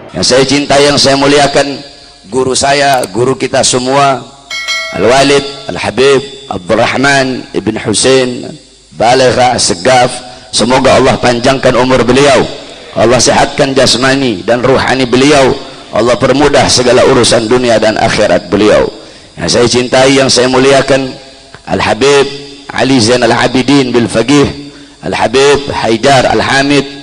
Yang saya cintai, yang saya muliakan, guru saya, guru kita semua, Al-Walid Al-Habib Abdul Rahman Ibn Husain Baligha Segaf. Semoga Allah panjangkan umur beliau, Allah sehatkan jasmani dan ruhani beliau, Allah permudah segala urusan dunia dan akhirat beliau. Yang saya cintai, yang saya muliakan, Al-Habib Ali Zain Al-Abidin bil Faqih, Al-Habib Haidar Al-Hamid,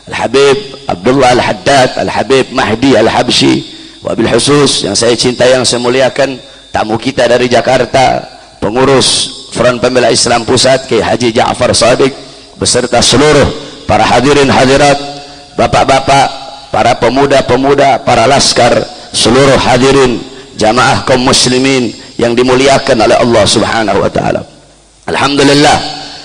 Al-Habib Abdullah Al-Haddad, Al-Habib Mahdi Al-Habsyi. Wabil khusus yang saya cintai, yang saya muliakan, tamu kita dari Jakarta, pengurus Front Pembela Islam Pusat Kiai Haji Ja'far Shadiq beserta seluruh para hadirin hadirat, bapak-bapak, para pemuda-pemuda, para laskar, seluruh hadirin jamaah kaum muslimin yang dimuliakan oleh Allah Subhanahu wa taala. Alhamdulillah,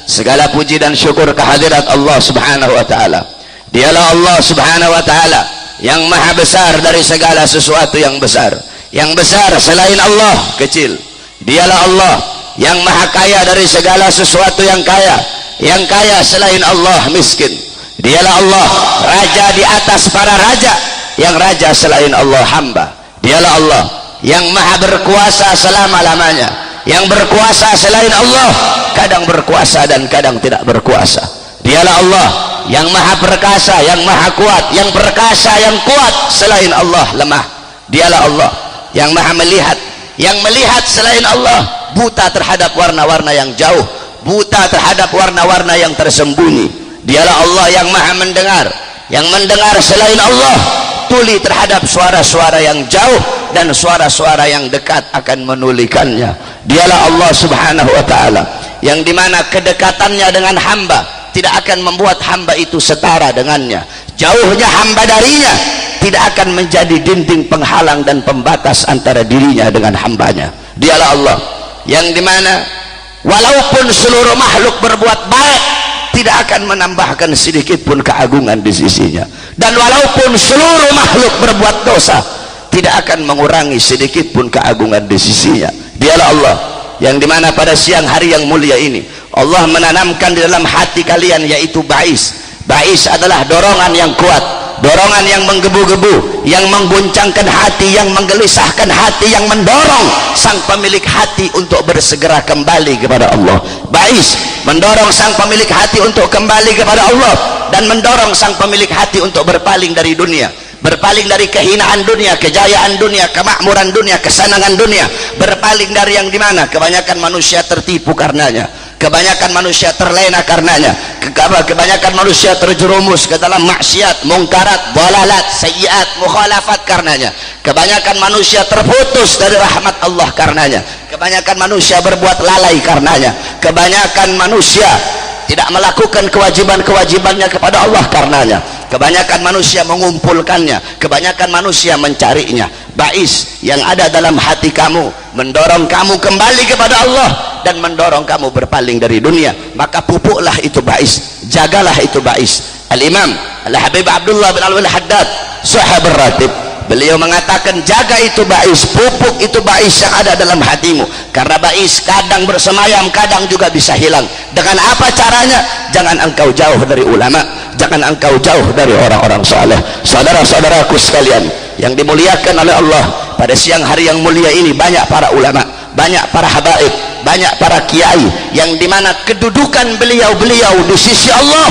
segala puji dan syukur kehadirat Allah Subhanahu wa taala. Dialah Allah Subhanahu wa taala yang maha besar dari segala sesuatu yang besar. Yang besar selain Allah kecil. Dialah Allah yang maha kaya dari segala sesuatu yang kaya. Yang kaya selain Allah miskin. Dialah Allah raja di atas para raja. Yang raja selain Allah hamba. Dialah Allah yang maha berkuasa selama-lamanya. Yang berkuasa selain Allah kadang berkuasa dan kadang tidak berkuasa. Dialah Allah yang maha perkasa, yang maha kuat. Yang perkasa, yang kuat selain Allah lemah. Dialah Allah yang maha melihat, yang melihat selain Allah buta terhadap warna-warna yang jauh, buta terhadap warna-warna yang tersembunyi. Dialah Allah yang maha mendengar, yang mendengar selain Allah tuli terhadap suara-suara yang jauh dan suara-suara yang dekat akan menulikannya. Dialah Allah Subhanahu wa taala yang dimana kedekatannya dengan hamba tidak akan membuat hamba itu setara dengannya. Jauhnya hamba darinya tidak akan menjadi dinding penghalang dan pembatas antara dirinya dengan hambanya. Dialah Allah yang dimana walaupun seluruh makhluk berbuat baik tidak akan menambahkan sedikit pun keagungan di sisinya, dan walaupun seluruh makhluk berbuat dosa tidak akan mengurangi sedikit pun keagungan di sisinya. Dialah Allah yang dimana pada siang hari yang mulia ini Allah menanamkan di dalam hati kalian yaitu ba'is. Ba'is adalah dorongan yang kuat, dorongan yang menggebu-gebu, yang mengguncangkan hati, yang menggelisahkan hati, yang mendorong sang pemilik hati untuk bersegera kembali kepada Allah. Ba'is mendorong sang pemilik hati untuk kembali kepada Allah dan mendorong sang pemilik hati untuk berpaling dari dunia, berpaling dari kehinaan dunia, kejayaan dunia, kemakmuran dunia, kesenangan dunia, berpaling dari yang dimana kebanyakan manusia tertipu karenanya, kebanyakan manusia terlena karenanya, kebanyakan manusia terjerumus ke dalam maksiat, mungkarat, dalalat, sayyiat, mukhalafat karenanya, kebanyakan manusia terputus dari rahmat Allah karenanya, kebanyakan manusia berbuat lalai karenanya, kebanyakan manusia tidak melakukan kewajiban-kewajibannya kepada Allah karenanya, kebanyakan manusia mengumpulkannya, kebanyakan manusia mencarinya. Ba'is yang ada dalam hati kamu mendorong kamu kembali kepada Allah dan mendorong kamu berpaling dari dunia, maka pupuklah itu ba'is, jagalah itu ba'is. Al-Imam Al-Habib Abdullah bin Al-Haddad sahabat ratib, beliau mengatakan jaga itu ba'is, pupuk itu ba'is yang ada dalam hatimu, karena ba'is kadang bersemayam, kadang juga bisa hilang. Dengan apa caranya? Jangan engkau jauh dari ulama, jangan engkau jauh dari orang-orang saleh. Saudara-saudaraku sekalian yang dimuliakan oleh Allah, pada siang hari yang mulia ini banyak para ulama, banyak para habaib, banyak para kiai yang dimana kedudukan beliau-beliau di sisi Allah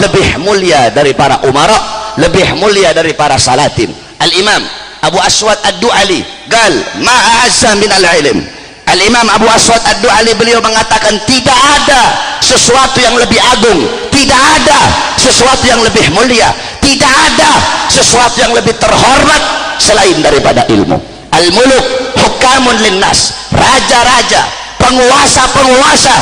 lebih mulia dari para umara, lebih mulia dari para salatin. Al-Imam Abu Aswad Ad-Du'ali gal ma'azza min al-ilm. Al-Imam Abu Aswad Ad-Du'ali beliau mengatakan tidak ada sesuatu yang lebih agung, tidak ada sesuatu yang lebih mulia, tidak ada sesuatu yang lebih terhormat selain daripada ilmu. Al-muluk hukamun linnas, raja-raja, penguasa-penguasa,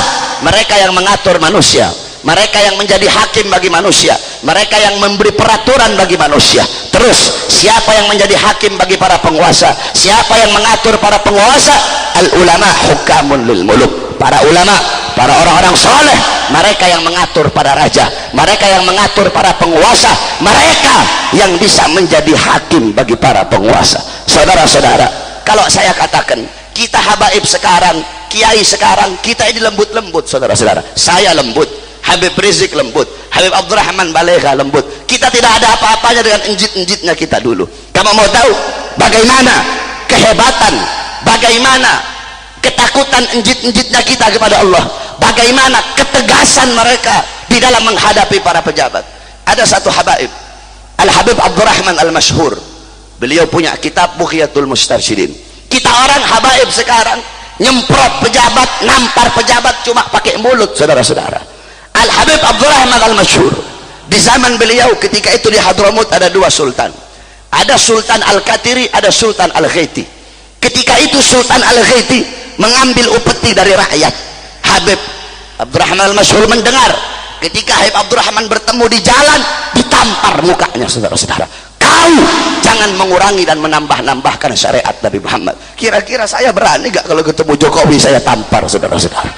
mereka yang mengatur manusia, mereka yang menjadi hakim bagi manusia, mereka yang memberi peraturan bagi manusia. Terus siapa yang menjadi hakim bagi para penguasa, siapa yang mengatur para penguasa? Al-ulama hukamun lil muluk, para ulama, para orang-orang soleh, mereka yang mengatur para raja, mereka yang mengatur para penguasa, mereka yang bisa menjadi hakim bagi para penguasa. Saudara-saudara, kalau saya katakan kita habaib sekarang, kiai sekarang, kita ini lembut-lembut, saudara-saudara, saya lembut, Habib Rizik lembut, Habib Abdurrahman Balegha lembut. Kita tidak ada apa-apanya dengan enjit-enjitnya kita dulu. Kamu mau tahu bagaimana kehebatan, bagaimana ketakutan enjit-enjitnya kita kepada Allah, bagaimana ketegasan mereka di dalam menghadapi para pejabat. Ada satu habaib, Al-Habib Abdurrahman Al-Masyhur, beliau punya kitab Bughiyatul Mustarsyidin. Kita orang habaib sekarang nyemprot pejabat, nampar pejabat cuma pakai mulut, saudara-saudara. Al-Habib Abdurrahman Al-Masyhur, di zaman beliau ketika itu di Hadramut ada dua sultan, ada Sultan Al-Katiri, ada Sultan Al-Ghaiti. Ketika itu Sultan Al-Ghaiti mengambil upeti dari rakyat. Habib Abdurrahman Al-Masyhur mendengar, ketika Habib Abdurrahman bertemu di jalan, ditampar mukanya, saudara-saudara. Kau jangan mengurangi dan menambah-nambahkan syariat Nabi Muhammad. Kira-kira saya berani gak kalau ketemu Jokowi saya tampar, saudara-saudara?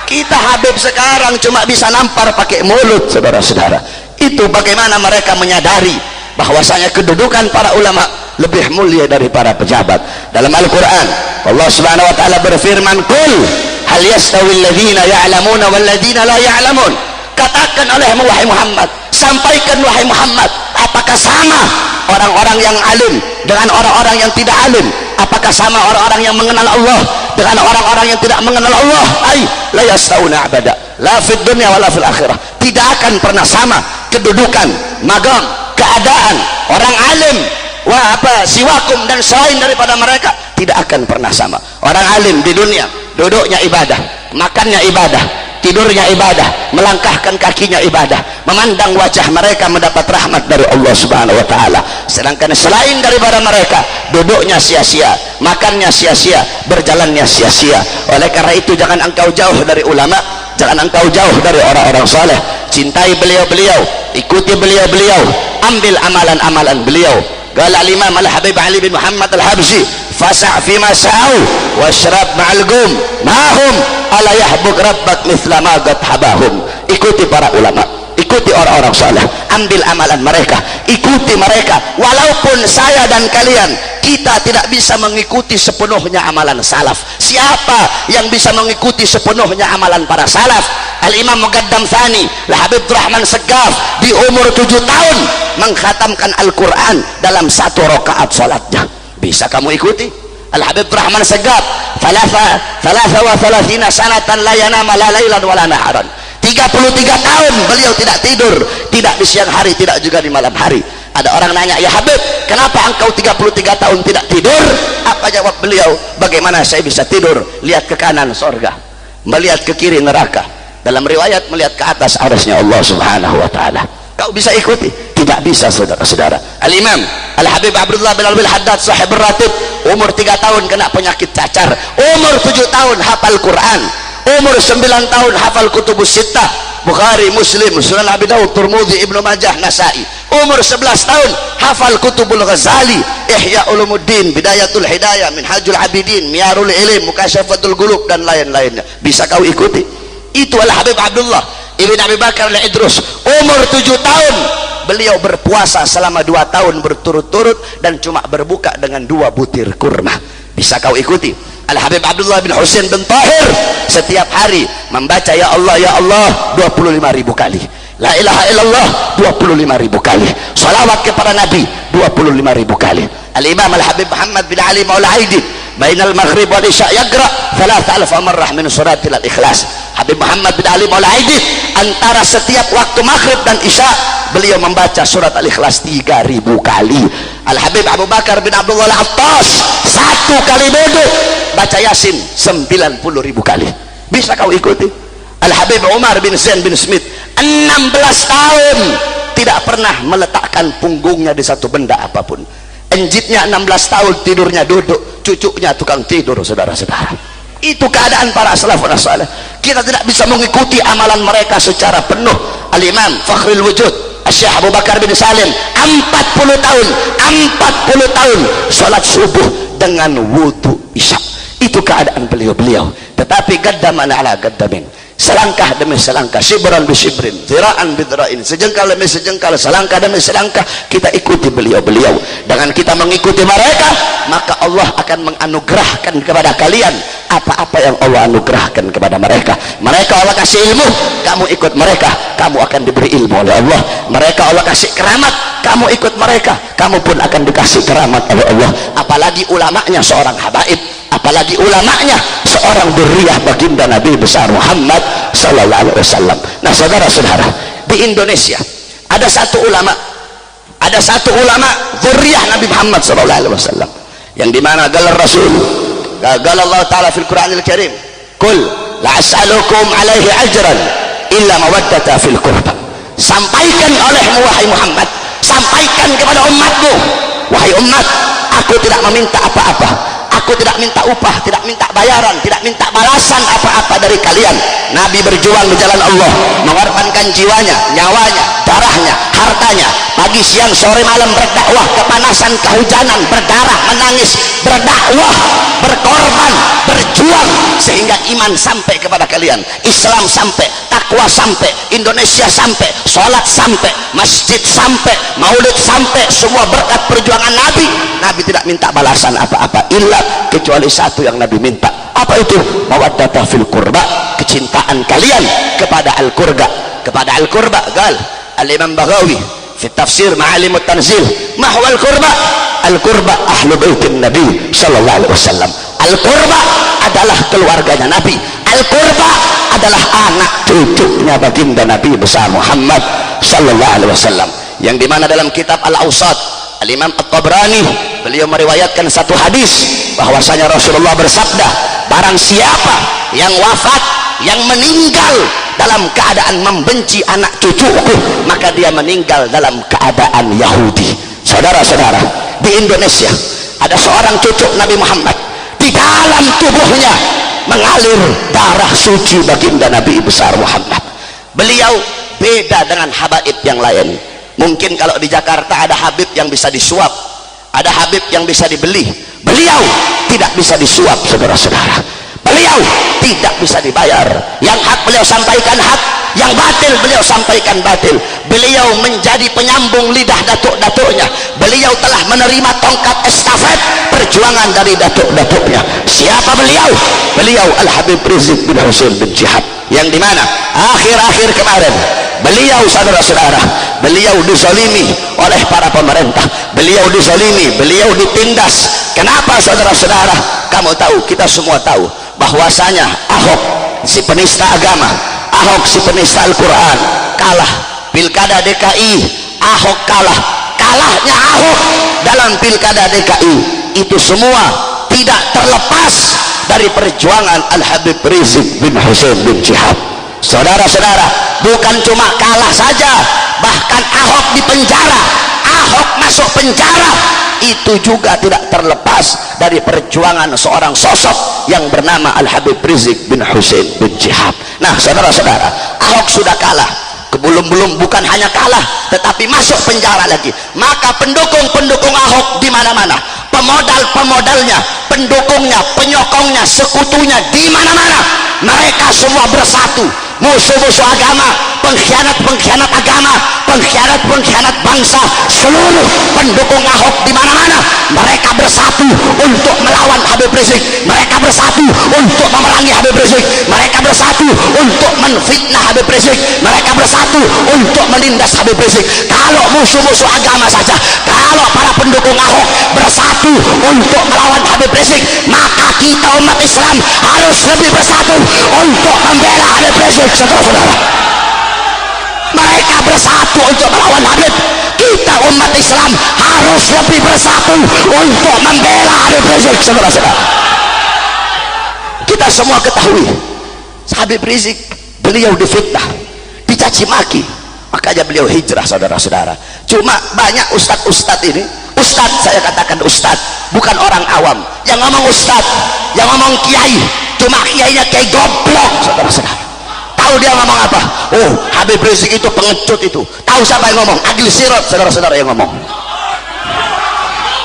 Kita Habib sekarang cuma bisa nampar pakai mulut, saudara-saudara. Itu bagaimana mereka menyadari bahwasanya kedudukan para ulama lebih mulia dari para pejabat. Dalam Al-Quran Allah subhanahu wa ta'ala berfirman, Qul hal yastawi alladhina ya'lamuna walladhina la ya'lamun. Katakan olehmu wahai Muhammad, sampaikan wahai Muhammad, apakah sama orang-orang yang alim dengan orang-orang yang tidak alim? Apakah sama orang-orang yang mengenal Allah dengan orang-orang yang tidak mengenal Allah? Ay la yastawuna abada la fid dunya wala fil akhirah. Tidak akan pernah sama kedudukan, magam, keadaan orang alim siwakum dan selain daripada mereka, tidak akan pernah sama. Orang alim di dunia duduknya ibadah, makannya ibadah, tidurnya ibadah, melangkahkan kakinya ibadah, memandang wajah mereka mendapat rahmat dari Allah subhanahu wa ta'ala. Sedangkan selain daripada mereka, duduknya sia-sia, makannya sia-sia, berjalannya sia-sia. Oleh karena itu jangan engkau jauh dari ulama, jangan engkau jauh dari orang-orang saleh. Cintai beliau-beliau, ikuti beliau-beliau, ambil amalan-amalan beliau. Qala al-Imam Al-Habib Ali bin Muhammad Al-Habsyi, fasa' fima sa'au washrab ma'al gum mahum ala yahbuk rabbak mithla ma qad habahum. Ikuti para ulama, ikuti orang-orang saleh, ambil amalan mereka, ikuti mereka. Walaupun saya dan kalian kita tidak bisa mengikuti sepenuhnya amalan salaf. Siapa yang bisa mengikuti sepenuhnya amalan para salaf? Al-Imam Muqaddam Thani Al-Habib Rahman Segaf di umur 7 tahun mengkhatamkan Al-Quran dalam 1 rakaat salatnya. Bisa kamu ikuti? Al-Habib Rahman Segaf 33 sanatan la yanama la lailan wala naharan. 33 tahun beliau tidak tidur, tidak di siang hari, tidak juga di malam hari. Ada orang nanya, ya Habib, kenapa engkau 33 tahun tidak tidur? Apa jawab beliau? Bagaimana saya bisa tidur? Lihat ke kanan sorga, melihat ke kiri neraka. Dalam riwayat melihat ke atas arasnya Allah subhanahu wa ta'ala. Kau bisa ikuti? Tidak bisa, saudara-saudara. Al-Imam Al-Habib Abdullah bin Al-Haddad sahib ratib, umur 3 tahun kena penyakit cacar, umur 7 tahun hafal Quran, umur 9 tahun hafal kutubus sittah, Bukhari, Muslim, Sunan Abi Dawud, Tirmidzi, Ibnu Majah, Nasai. Umur 11 tahun hafal kutubul Ghazali, Ihya Ulumuddin, Bidayatul Hidayah, Minhajul Abidin, Miyarul Ilim, Mukasyafatul Qulub dan lain-lainnya. Bisa kau ikuti? Itu Al-Habib Abdullah Ibn Abi Bakar Al-Idrus, umur 7 tahun beliau berpuasa selama 2 tahun berturut-turut dan cuma berbuka dengan 2 butir kurma. Bisa kau ikuti? Al-Habib Abdullah bin Husain bin Tahir setiap hari membaca ya Allah 25.000 kali, la ilaha illallah 25.000 kali, salawat kepada Nabi 25.000 kali. Al-Imam Al-Habib Muhammad bin Ali Maula Aidid bainal maghrib wal isya yaqra 3,000 marrah min suratil Ikhlas. Habib Muhammad bin Ali Maula Aidid antara setiap waktu maghrib dan isya beliau membaca surat Al-Ikhlas 3.000 kali. Al-Habib Abu Bakar bin Abdullah Al-Attas 1 kali duduk baca Yasin 90.000 kali. Bisa kau ikuti? Al-Habib Umar bin Zain bin Smith 16 tahun tidak pernah meletakkan punggungnya di satu benda apapun. Enjitnya 16 tahun tidurnya duduk, cucunya tukang tidur, saudara-saudara. Itu keadaan para salafun salih. Kita tidak bisa mengikuti amalan mereka secara penuh. Al-Imam Fakhrul Wujud Syekh Abu Bakar bin Salim 40 tahun salat subuh dengan wudu isya. Itu keadaan beliau-beliau. Tetapi gaddaman ala gaddamin, selangkah demi selangkah, shibran bi shibrin, dhira'an bi dhira'in, sejengkal demi sejengkal, selangkah demi selangkah, kita ikuti beliau-beliau. Dengan kita mengikuti mereka, maka Allah akan menganugerahkan kepada kalian apa-apa yang Allah anugerahkan kepada mereka. Mereka Allah kasih ilmu, kamu ikut mereka, kamu akan diberi ilmu oleh Allah. Mereka Allah kasih keramat, kamu ikut mereka, kamu pun akan dikasih keramat oleh Allah. Apalagi ulamanya seorang habaib, apalagi ulamanya seorang dzurriyyah baginda Nabi besar Muhammad sallallahu alaihi wasallam. Nah, saudara-saudara, di Indonesia ada satu ulama dzurriyyah Nabi Muhammad sallallahu alaihi wasallam, yang dimana galar Rasul, qala Allah taala fil Qur'anil Karim, qul la as'alukum alaihi ajran illa mawaddata fil qurba. Sampaikan olehmu wahai Muhammad, sampaikan kepada umatmu, wahai umat, aku tidak meminta apa-apa, aku tidak minta upah, tidak minta bayaran, tidak minta balasan apa-apa dari kalian. Nabi berjuang di jalan Allah, mengorbankan jiwanya, nyawanya, darahnya, hartanya, pagi siang sore malam berdakwah, kepanasan kehujanan, berdarah, menangis, berdakwah, berkorban, berjuang, sehingga iman sampai kepada kalian, Islam sampai, takwa sampai, Indonesia sampai, sholat sampai, masjid sampai, maulid sampai, semua berkat perjuangan Nabi. Nabi tidak minta balasan apa-apa, illa kecuali satu yang Nabi minta. Apa itu? Mawaddata fil qurba, kecintaan kalian kepada al-qurba, kepada al-qurba. Gal al-Imam Baghawi fi tafsir Ma'alimut Tanzil, mahwa al-qurba, al-qurba ahlu baitin Nabi sallallahu alaihi wasallam. Al-qurba adalah keluarganya Nabi, al-qurba adalah anak cucunya baginda Nabi besar Muhammad sallallahu alaihi wasallam, yang dimana dalam kitab Al-Awsat Al-Imam At-Tabrani beliau meriwayatkan satu hadis bahwasanya Rasulullah bersabda, barang siapa yang wafat, yang meninggal dalam keadaan membenci anak cucuku, maka dia meninggal dalam keadaan Yahudi. Saudara-saudara, di Indonesia ada seorang cucu Nabi Muhammad, di dalam tubuhnya mengalir darah suci baginda Nabi besar Muhammad. Beliau beda dengan habaib yang lain. Mungkin kalau di Jakarta ada habib yang bisa disuap, ada habib yang bisa dibeli, beliau tidak bisa disuap, saudara-saudara. Beliau tidak bisa dibayar. Yang hak beliau sampaikan hak, yang batil beliau sampaikan batil. Beliau menjadi penyambung lidah datuk-datuknya. Beliau telah menerima tongkat estafet perjuangan dari datuk-datuknya. Siapa beliau? Beliau Al-Habib Rizik bin Husain bin Syihab, yang dimana akhir-akhir kemarin beliau, saudara-saudara, beliau dizalimi oleh para pemerintah, beliau dizalimi, beliau ditindas. Kenapa, saudara-saudara? Kamu tahu, kita semua tahu bahwasanya Ahok si penista agama, Ahok si penista Al-Quran kalah pilkada DKI. Ahok kalahnya Ahok dalam pilkada DKI itu semua tidak terlepas dari perjuangan Al-Habib Rizik bin Husain bin Syihab. Saudara-saudara, bukan cuma kalah saja, bahkan Ahok dipenjara, Ahok masuk penjara, itu juga tidak terlepas dari perjuangan seorang sosok yang bernama Al-Habib Rizik bin Husain bin Syihab. Nah, saudara-saudara, Ahok sudah kalah, belum bukan hanya kalah tetapi masuk penjara lagi. Maka pendukung-pendukung Ahok di mana-mana, pemodal-pemodalnya, pendukungnya, penyokongnya, sekutunya di mana-mana, mereka semua bersatu. Musuh-musuh agama, pengkhianat-pengkhianat agama, pengkhianat-pengkhianat bangsa, seluruh pendukung Ahok di mana-mana, mereka bersatu untuk melawan Habib Rizik. Mereka bersatu untuk memerangi Habib Rizik. Mereka bersatu untuk menfitnah Habib Rizik. Mereka bersatu untuk menindas Habib Rizik. Kalau musuh-musuh agama saja, kalau para pendukung Ahok bersatu untuk melawan Habib Rizik, maka kita umat Islam harus lebih bersatu untuk membela Habib Rizik. Saudara-saudara, mereka bersatu untuk melawan Habib, kita umat Islam harus lebih bersatu untuk membela Habib Rizik. Saudara-saudara, kita semua ketahui Habib Rizik, beliau difitnah, dicaci maki, makanya beliau hijrah. Saudara-saudara, cuma banyak ustadz-ustadz ini, ustadz, saya katakan ustadz, bukan orang awam, yang ngomong ustadz, yang ngomong kiai, cuma kiainya kiai goblok. Saudara-saudara, tahu dia ngomong apa? Oh, Habib Rizik itu pengecut itu. Tahu siapa yang ngomong? Adil Sirot, saudara-saudara, yang ngomong.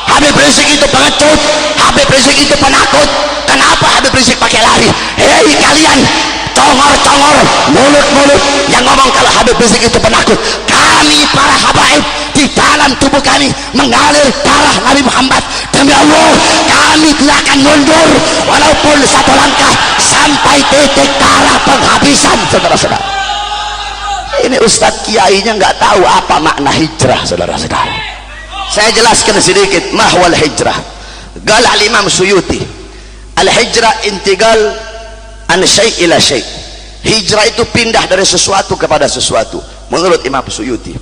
Habib Rizik itu pengecut, Habib Rizik itu penakut. Kenapa Habib Rizik pakai lari? Hei kalian, congor-congor, mulut-mulut yang ngomong kalau Habib Rizik itu penakut. Kami para habaib, di dalam tubuh kami mengalir darah Nabi Muhammad. Demi Allah, kami tidak akan mundur walaupun satu langkah sampai titik darah penghabisan. Saudara-saudara, ini Ustadz kiainya nggak tahu apa makna hijrah. Saudara-saudara, saya jelaskan sedikit mahwal hijrah. Gal al-Imam Suyuti, al-hijrah intiqal an syai' ila syai'. Hijrah itu pindah dari sesuatu kepada sesuatu menurut Imam Suyuti.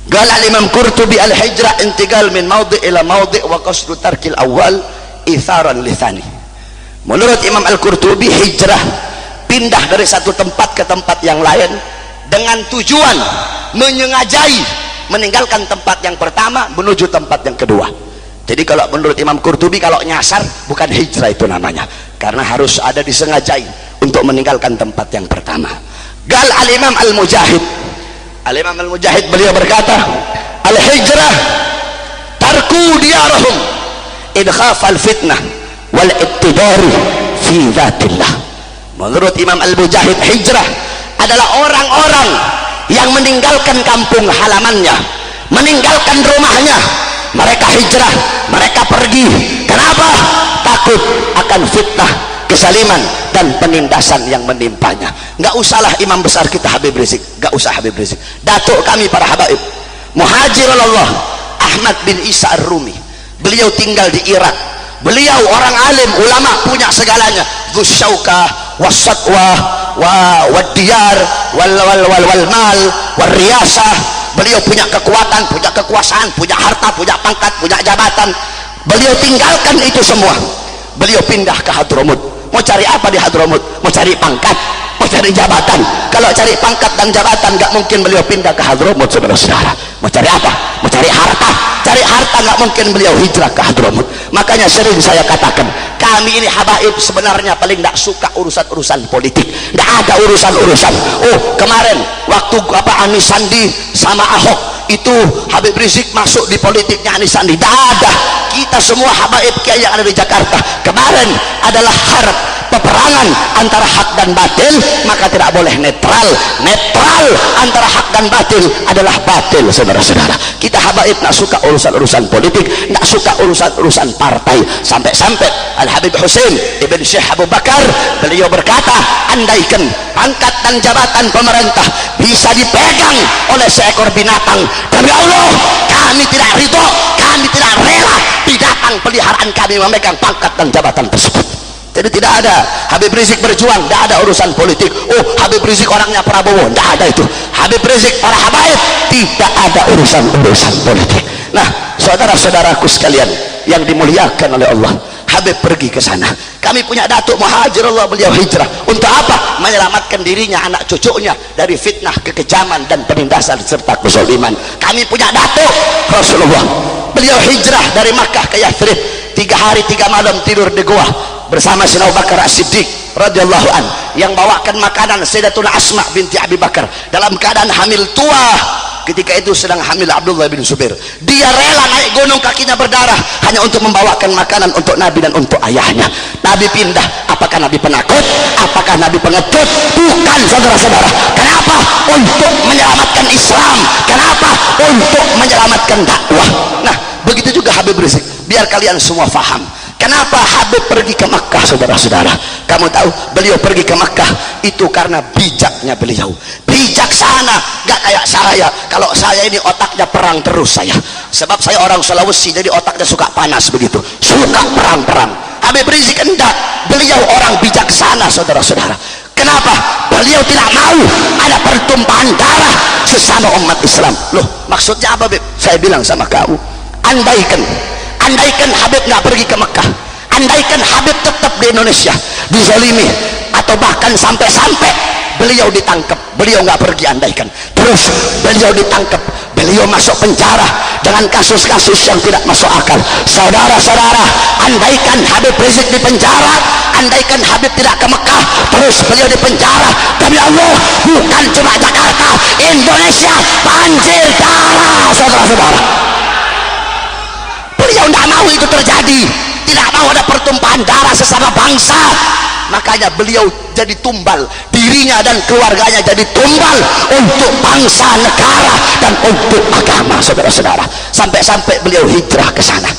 Gal al-Imam Qurtubi, al-hijrah intiqal min maudhi' ila maudhi' wa qasdu tarkil awal itharan lithani. Menurut Imam Al-Qurtubi, hijrah pindah dari satu tempat ke tempat yang lain dengan tujuan menyengajai meninggalkan tempat yang pertama menuju tempat yang kedua. Jadi kalau menurut Imam Qurtubi, kalau nyasar bukan hijrah itu namanya, karena harus ada disengajai untuk meninggalkan tempat yang pertama. Gal al-Imam Al-Mujahid, al-Imam Al-Mujahid beliau berkata, al-hijrah tarku diyarahum idkhaf al-fitnah wal ittidari fi dhatillah. Menurut Imam Al-Mujahid, hijrah adalah orang-orang yang meninggalkan kampung halamannya, meninggalkan rumahnya. Mereka hijrah, mereka pergi. Kenapa? Takut akan fitnah, kesaliman dan penindasan yang menimpanya. Nggak usahlah imam besar kita Habib Rizik, nggak usah Habib Rizik, datuk kami para habaib, Muhajirullah Ahmad bin Isa Ar-Rumi, beliau tinggal di Irak. Beliau orang alim, ulama, punya segalanya, dzusyauka wasatwa wadiyar wal mal wal riyasah. Beliau punya kekuatan, punya kekuasaan, punya harta, punya pangkat, punya jabatan. Beliau tinggalkan itu semua, beliau pindah ke Hadramut. Mau cari apa di Hadramut? Mau cari pangkat, mau cari jabatan. Kalau cari pangkat dan jabatan nggak mungkin beliau pindah ke Hadramut. Saudara-saudara, mau cari apa? Mau cari harta. Cari harta nggak mungkin beliau hijrah ke Hadramut. Makanya sering saya katakan, kami ini habaib sebenarnya paling tidak suka urusan-urusan politik. Tidak ada urusan-urusan. Oh, kemarin waktu Anis Sandi sama Ahok itu Habib Rizik masuk di politiknya Anis Sandi. Tidak ada. Kita semua habaib kiai yang ada di Jakarta kemarin adalah harap peperangan antara hak dan batil, maka tidak boleh netral. Netral antara hak dan batil adalah batil. Saudara-saudara, kita habaib tidak suka urusan-urusan politik, tidak suka urusan-urusan partai. Sampai-sampai Al-Habib Husain Ibn Syekh Abu Bakar, beliau berkata, andaikan pangkat dan jabatan pemerintah bisa dipegang oleh seekor binatang, demi Allah kami tidak ridho, kami tidak rela binatang peliharaan kami memegang pangkat dan jabatan tersebut. Jadi tidak ada Habib Rizik berjuang, tidak ada urusan politik. Oh, Habib Rizik orangnya Prabowo, tidak ada itu. Habib Rizik para habaib, tidak ada urusan-urusan politik. Nah, saudara-saudaraku sekalian yang dimuliakan oleh Allah, Habib pergi ke sana. Kami punya datuk Muhajirullah, beliau hijrah. Untuk apa? Menyelamatkan dirinya, anak cucunya dari fitnah, kekejaman dan penindasan serta kezaliman. Kami punya datuk Rasulullah, beliau hijrah dari Makkah ke Yathrib, 3 hari 3 malam tidur di gua bersama Sayyidina Abu Bakar As-Siddiq radhiyallahu an, yang bawakan makanan Sayyidatuna Asma binti Abi Bakar dalam keadaan hamil tua. Ketika itu sedang hamil Abdullah bin Zubair. Dia rela naik gunung, kakinya berdarah hanya untuk membawakan makanan untuk Nabi dan untuk ayahnya. Nabi pindah. Apakah Nabi penakut? Apakah Nabi pengecut? Bukan, saudara-saudara. Kenapa? Untuk menyelamatkan Islam. Kenapa? Untuk menyelamatkan dakwah. Nah, begitu juga Habib Rizik. Biar kalian semua faham kenapa Habib pergi ke Makkah, saudara-saudara. Kamu tahu beliau pergi ke Makkah itu karena bijaknya beliau, bijaksana, gak kayak saya. Kalau saya ini otaknya perang terus saya, sebab saya orang Sulawesi, jadi otaknya suka panas begitu, suka perang-perang. Habib Rizik enggak, beliau orang bijaksana, saudara-saudara. Kenapa? Beliau tidak mau ada pertumpahan darah sesama umat Islam. Loh, maksudnya apa, Beb? Saya bilang sama kamu, andaikan Habib nggak pergi ke Mekah, andaikan Habib tetap di Indonesia, dizalimi, atau bahkan sampai-sampai beliau ditangkap, beliau nggak pergi, andaikan, terus beliau ditangkap, beliau masuk penjara dengan kasus-kasus yang tidak masuk akal. Saudara-saudara, andaikan Habib Rizik di penjara, andaikan Habib tidak ke Mekah, terus beliau di penjara, demi Allah, bukan cuma Jakarta, Indonesia banjir darah, saudara-saudara. Beliau tidak mau itu terjadi, tidak mau ada pertumpahan darah sesama bangsa. Makanya beliau jadi tumbal, dirinya dan keluarganya jadi tumbal untuk bangsa, negara, dan untuk agama, saudara-saudara. Sampai-sampai beliau hijrah ke sana.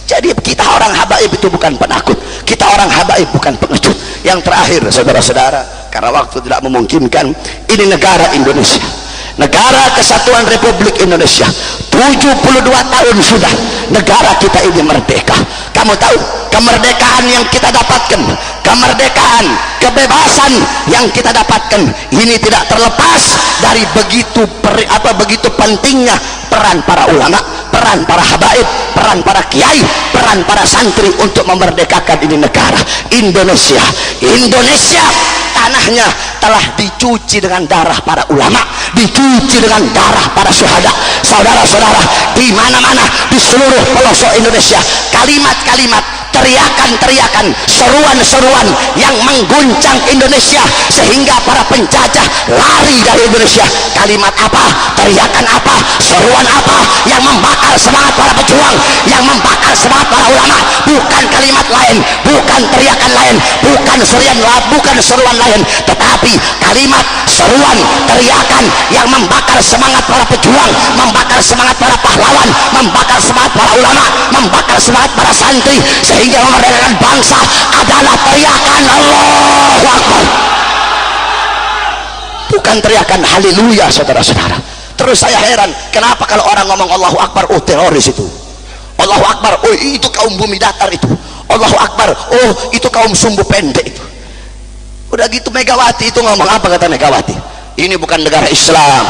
Jadi kita orang habaib itu bukan penakut, kita orang habaib bukan pengecut. Yang terakhir, saudara-saudara, karena waktu tidak memungkinkan, ini negara Indonesia, negara kesatuan Republik Indonesia. 72 tahun sudah negara kita ini merdeka. Kamu tahu kemerdekaan yang kita dapatkan, kemerdekaan, kebebasan yang kita dapatkan ini tidak terlepas dari begitu pentingnya peran para ulama, peran para habaib, peran para kiai, peran para santri untuk memerdekakan ini negara Indonesia. Indonesia tanahnya telah dicuci dengan darah para ulama, dicuci dengan darah para syuhada. Saudara-saudara, di mana-mana di seluruh pelosok Indonesia, kalimat-kalimat, teriakan-teriakan, seruan-seruan yang mengguncang Indonesia sehingga para penjajah lari dari Indonesia. Kalimat apa? Teriakan apa? Seruan apa yang membakar semangat para pejuang, yang membakar semangat para ulama? Bukan kalimat lain, bukan teriakan lain, bukan seruan lain, tetapi kalimat, seruan, teriakan yang membakar semangat para pejuang, membakar semangat para pahlawan, membakar semangat para ulama, membakar semangat para santri, sehingga memerdekakan bangsa adalah teriakan Allahu Akbar, bukan teriakan haleluya, saudara-saudara. Terus saya heran, kenapa kalau orang ngomong Allahu Akbar, oh teroris itu, Allahu Akbar, oh itu kaum bumi datar itu, Allahu Akbar, oh itu kaum sumbu pendek itu. Udah gitu Megawati itu ngomong apa, kata Megawati? Ini bukan negara Islam,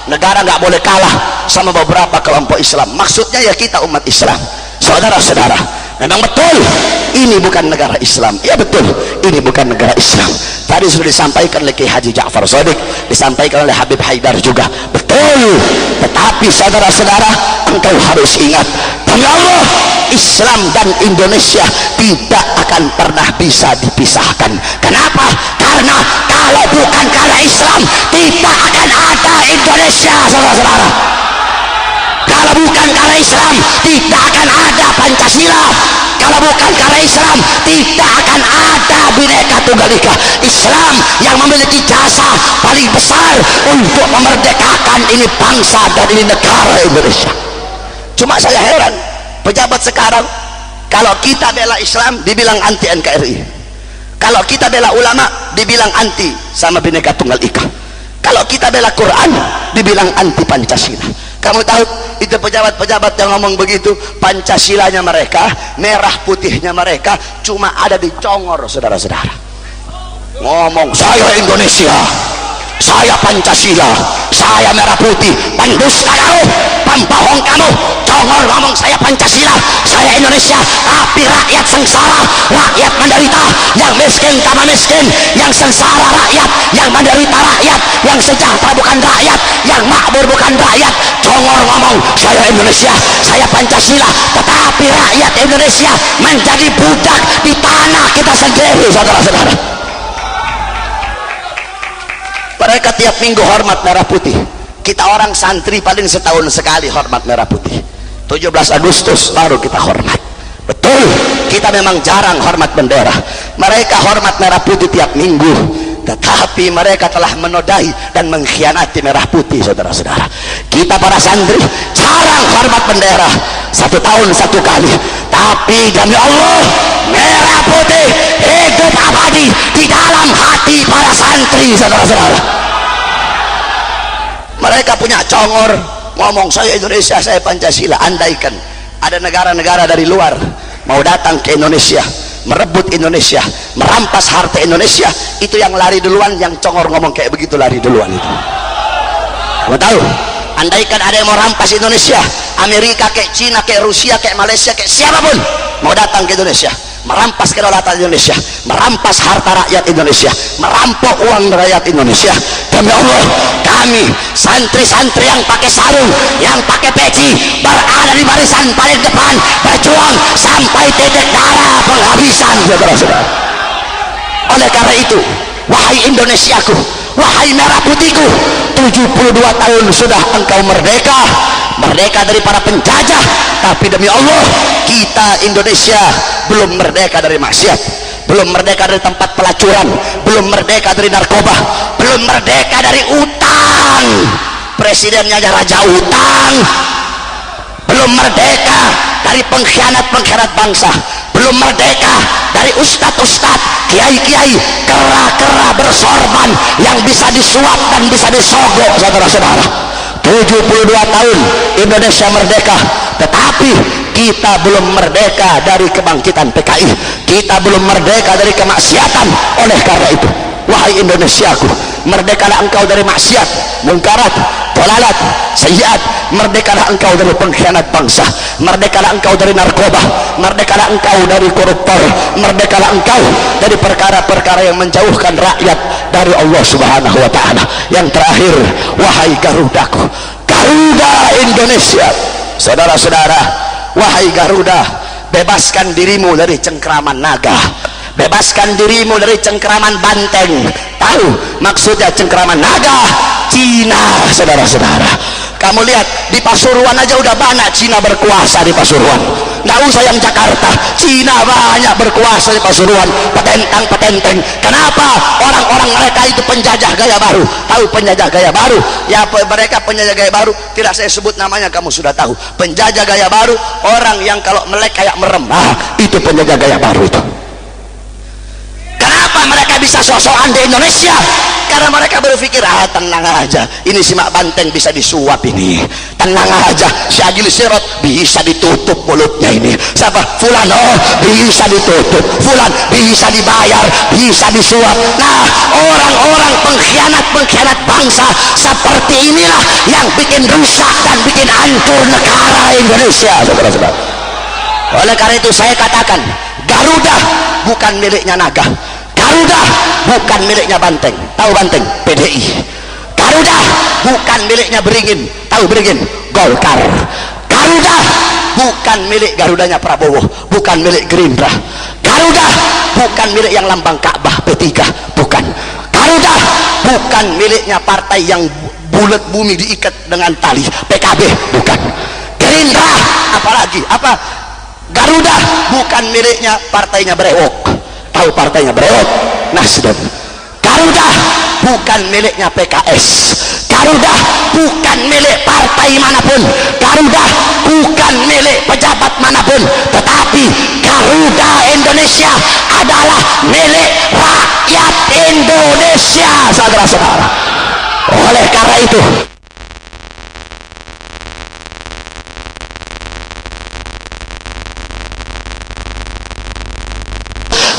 negara nggak boleh kalah sama beberapa kelompok Islam. Maksudnya ya kita umat Islam. Saudara-saudara, memang betul ini bukan negara Islam. Ya betul, ini bukan negara Islam. Tadi sudah disampaikan oleh Kiai Haji Ja'far Shadiq, disampaikan oleh Habib Haidar juga. Betul. Tetapi saudara-saudara, engkau harus ingat, demi Allah, Islam dan Indonesia tidak akan pernah bisa dipisahkan. Kenapa? Karena kalau bukan karena Islam, tidak akan ada Indonesia, saudara-saudara. Kalau bukan karena Islam, tidak akan ada Pancasila. Kalau bukan karena Islam, tidak akan ada Bhinneka Tunggal Ika. Islam yang memiliki jasa paling besar untuk memerdekakan ini bangsa dan ini negara Indonesia. Cuma saya heran, pejabat sekarang, kalau kita bela Islam dibilang anti NKRI, kalau kita bela ulama dibilang anti sama Bhinneka Tunggal Ika, kalau kita bela Quran dibilang anti Pancasila. Kamu tahu itu pejabat-pejabat yang ngomong begitu, Pancasilanya mereka, merah putihnya mereka cuma ada di congor, saudara-saudara. Ngomong saya Indonesia, saya Pancasila, saya merah putih, pendusta kamu, pembohong kamu, congor ngomong saya Pancasila, saya Indonesia, tapi rakyat sengsara, rakyat menderita, yang miskin tambah miskin, yang sengsara rakyat, yang menderita rakyat, yang sejahtera bukan rakyat, yang makmur bukan rakyat. Congor ngomong saya Indonesia, saya Pancasila, tetapi rakyat Indonesia menjadi budak di tanah kita sendiri, saudara-saudara. Mereka tiap minggu hormat merah putih, kita orang santri paling setahun sekali hormat merah putih. 17 Agustus baru kita hormat. Betul, kita memang jarang hormat bendera. Mereka hormat merah putih tiap minggu, tetapi mereka telah menodai dan mengkhianati merah putih, saudara-saudara. Kita para santri jarang hormat bendera, 1 tahun 1 kali, tapi demi Allah, merah putih hidup abadi di dalam hati para santri, saudara-saudara. Mereka punya congor ngomong saya Indonesia, saya Pancasila. Andaikan ada negara-negara dari luar mau datang ke Indonesia, merebut Indonesia, merampas harta Indonesia, itu yang lari duluan, yang congor ngomong kayak begitu lari duluan itu. Kamu tahu, andaikan ada yang mau rampas Indonesia, Amerika kayak Cina kayak Rusia kayak Malaysia kayak siapapun mau datang ke Indonesia, merampas kedaulatan Indonesia, merampas harta rakyat Indonesia, merampok uang rakyat Indonesia, demi Allah, kami santri-santri yang pakai sarung, yang pakai peci, berada di barisan paling depan, berjuang sampai titik darah penghabisan, saudara-saudara. Oleh karena itu, wahai Indonesiaku, wahai merah putihku, 72 tahun sudah engkau merdeka, merdeka dari para penjajah. Tapi demi Allah, kita Indonesia belum merdeka dari maksiat, belum merdeka dari tempat pelacuran, belum merdeka dari narkoba, belum merdeka dari utang. Presidennya aja raja utang. Belum merdeka dari pengkhianat-pengkhianat bangsa, belum merdeka dari ustadz-ustadz, kiai-kiai, kera-kera bersorban yang bisa disuap dan bisa disogok. Saudara-saudara, 72 tahun Indonesia merdeka, tetapi kita belum merdeka dari kebangkitan PKI, kita belum merdeka dari kemaksiatan. Oleh karena itu, wahai Indonesiaku, merdekalah engkau dari maksiat, mungkarat, dolalat, sayyiat. Merdekalah engkau dari pengkhianat bangsa, merdekalah engkau dari narkoba, merdekalah engkau dari koruptor, merdekalah engkau dari perkara-perkara yang menjauhkan rakyat dari Allah Subhanahu wa ta'ala. Yang terakhir, wahai Garudaku, Garuda Indonesia, saudara-saudara, wahai Garuda, bebaskan dirimu dari cengkraman naga, bebaskan dirimu dari cengkraman banteng. Tahu maksudnya cengkraman naga? Cina. Saudara-saudara, kamu lihat di Pasuruan aja udah banyak Cina berkuasa di Pasuruan. Nggak usah yang Jakarta, Cina banyak berkuasa di Pasuruan, petentang-petenteng. Kenapa? Orang-orang mereka itu penjajah gaya baru. Tahu penjajah gaya baru? Ya, mereka penjajah gaya baru, tidak saya sebut namanya, kamu sudah tahu. Penjajah gaya baru, orang yang kalau melek kayak merem. Nah, itu penjajah gaya baru itu. Kenapa mereka bisa sosokan di Indonesia? Karena mereka berpikir, tenang aja, ini si Mak Banteng bisa disuap ini, tenang aja, si Agil Sirot bisa ditutup mulutnya ini, siapa? Fulan, oh bisa ditutup, Fulan bisa dibayar, bisa disuap. Nah, orang-orang pengkhianat bangsa seperti inilah yang bikin rusak dan bikin hancur negara Indonesia, saudara-saudara. Oleh karena itu saya katakan, Garuda bukan miliknya naga, Garuda bukan miliknya Banteng. Tahu Banteng? PDI. Garuda bukan miliknya Beringin. Tahu Beringin? Golkar. Garuda bukan milik Garudanya Prabowo, bukan milik Gerindra. Garuda bukan milik yang lambang Ka'bah P3, bukan. Garuda bukan miliknya partai yang bulat bumi diikat dengan tali, PKB, bukan. Gerindra apalagi? Apa? Garuda bukan miliknya partainya Brewok. Tahu partainya Brewok? Nasdem. Garuda bukan miliknya PKS. Garuda bukan milik partai manapun. Garuda bukan milik pejabat manapun. Tetapi Garuda Indonesia adalah milik rakyat Indonesia, saudara-saudara. Oleh karena itu,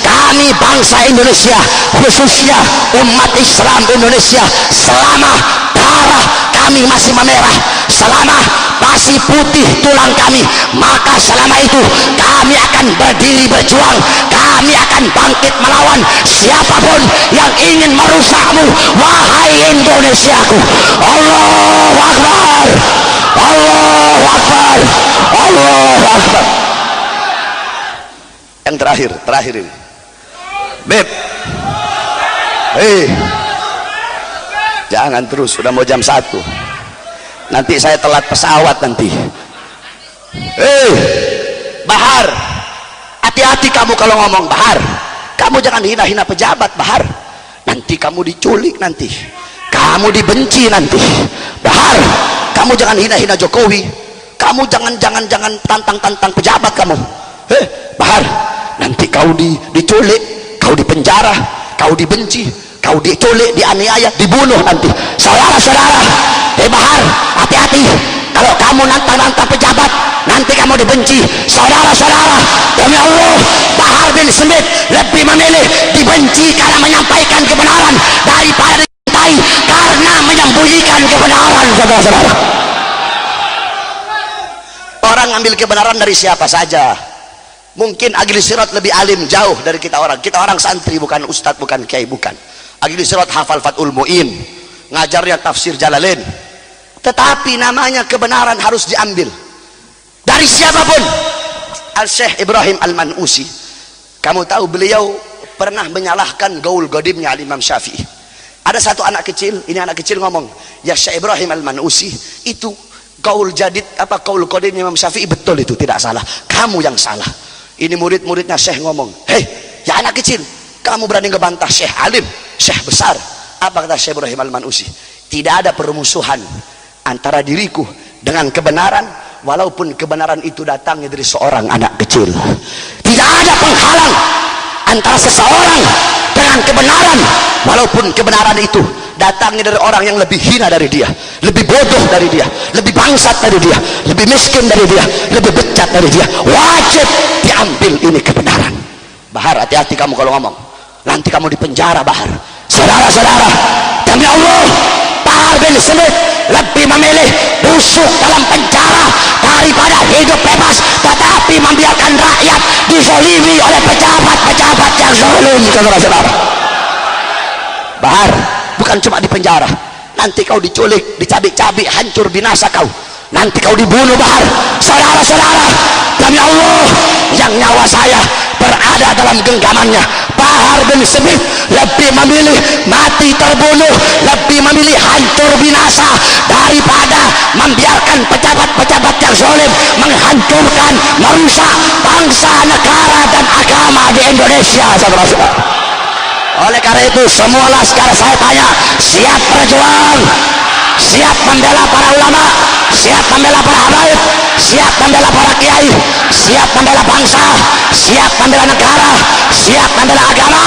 kami bangsa Indonesia, khususnya umat Islam Indonesia, selama darah kami masih memerah, selama masih putih tulang kami, maka selama itu kami akan berdiri berjuang, kami akan bangkit melawan siapapun yang ingin merusakmu, wahai Indonesiaku. Allahu Akbar, Allahu Akbar, Allahu Akbar. Yang terakhir ini, Beb, jangan terus, sudah mau jam 1, nanti saya telat pesawat nanti. Bahar, hati-hati kamu kalau ngomong. Bahar, kamu jangan hina-hina pejabat. Bahar, nanti kamu diculik, nanti kamu dibenci nanti. Bahar, kamu jangan hina-hina Jokowi, kamu jangan tantang pejabat kamu. Bahar, nanti kau diculik, kau dipenjara, kau dibenci, kau diculik, dianiaya, dibunuh nanti. Saudara-saudara, Bahar, hati-hati kalau kamu nantang pejabat, nanti kamu dibenci. Saudara-saudara, demi Allah, Bahar bin Smith lebih memilih dibenci karena menyampaikan kebenaran daripada dicintai karena menyembunyikan kebenaran. Saudara-saudara, orang ambil kebenaran dari siapa saja. Mungkin Agil Sirot lebih alim jauh dari kita orang santri, bukan ustadz, bukan kiai, bukan. Agil Sirot hafal Fathul Mu'in, ngajarnya tafsir Jalalain. Tetapi namanya kebenaran harus diambil dari siapapun. Al-Syekh Ibrahim Al-Manusi, kamu tahu beliau pernah menyalahkan gaul godimnya Al-Imam Syafi'i. Ada satu anak kecil, ini anak kecil ngomong, ya Syekh Ibrahim Al-Manusi itu Qaul jadid apa qaul qadim Imam Syafi'i betul itu, tidak salah. Kamu yang salah. Ini murid-muridnya Syekh ngomong, hei ya anak kecil, kamu berani ngebantah Syekh alim, Syekh besar. Apa kata Syekh Ibrahim Al-Manusi? Tidak ada permusuhan antara diriku dengan kebenaran, walaupun kebenaran itu datangnya dari seorang anak kecil. Tidak ada penghalang antara seseorang dengan kebenaran, walaupun kebenaran itu datangnya dari orang yang lebih hina dari dia, lebih bodoh dari dia, lebih bangsat dari dia, lebih miskin dari dia, lebih becat dari dia. Wajib diambil ini kebenaran. Bahar, hati-hati kamu kalau ngomong, nanti kamu di penjara, Bahar. Saudara-saudara, demi Allah, Bahar bin Smith lebih memilih busuk dalam penjara daripada hidup bebas tetapi membiarkan rakyat dizalimi oleh pejabat-pejabat yang zalim. Saudara-saudara, Bahar bukan cuma di penjara, nanti kau diculik, dicabik-cabik, hancur binasa kau, nanti kau dibunuh, Bahar. Saudara-saudara, demi Allah yang nyawa saya berada dalam genggamannya, Bahar bin Smith lebih memilih mati terbunuh, lebih memilih hancur binasa daripada membiarkan pejabat-pejabat yang zalim menghancurkan, merusak bangsa, negara dan agama di Indonesia. Saudara-saudara, oleh karena itu semua laskar saya tanya, siap berjuang, siap membela para ulama, siap membela para habaib, siap membela para kiai, siap membela bangsa, siap membela negara, siap membela agama,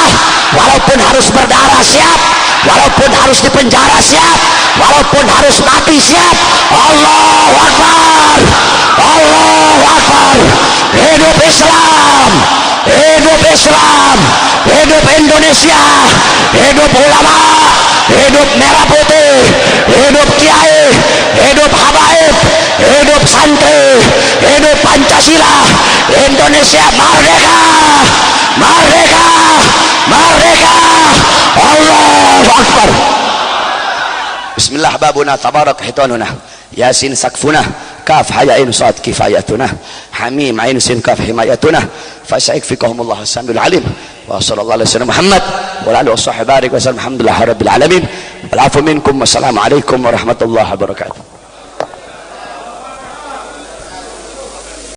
walaupun harus berdarah siap, walaupun harus dipenjara siap, walaupun harus mati siap. Allahu Akbar, Allahu Akbar. Hidup Islam, hidup Islam, hidup Indonesia, hidup ulama, hidup merah putih, hidup kiai, hidup habaib, hidup santri, hidup Pancasila. Indonesia merdeka, merdeka, merdeka. Allahu Akbar. Bismillah, babuna tabarak hitanuna, yasin sakfuna, kaf hayain sad kifayatuna, hamim ain sin kaf himayatuna, fasaik fikahumullah sambil alim. Wa sallallahu alaihi wasallam Muhammad wa alihi washabbihi barik wa sallam. Alhamdulillah rabbil alamin. Wal afu minkum wassalamu alaikum warahmatullahi wabarakatuh.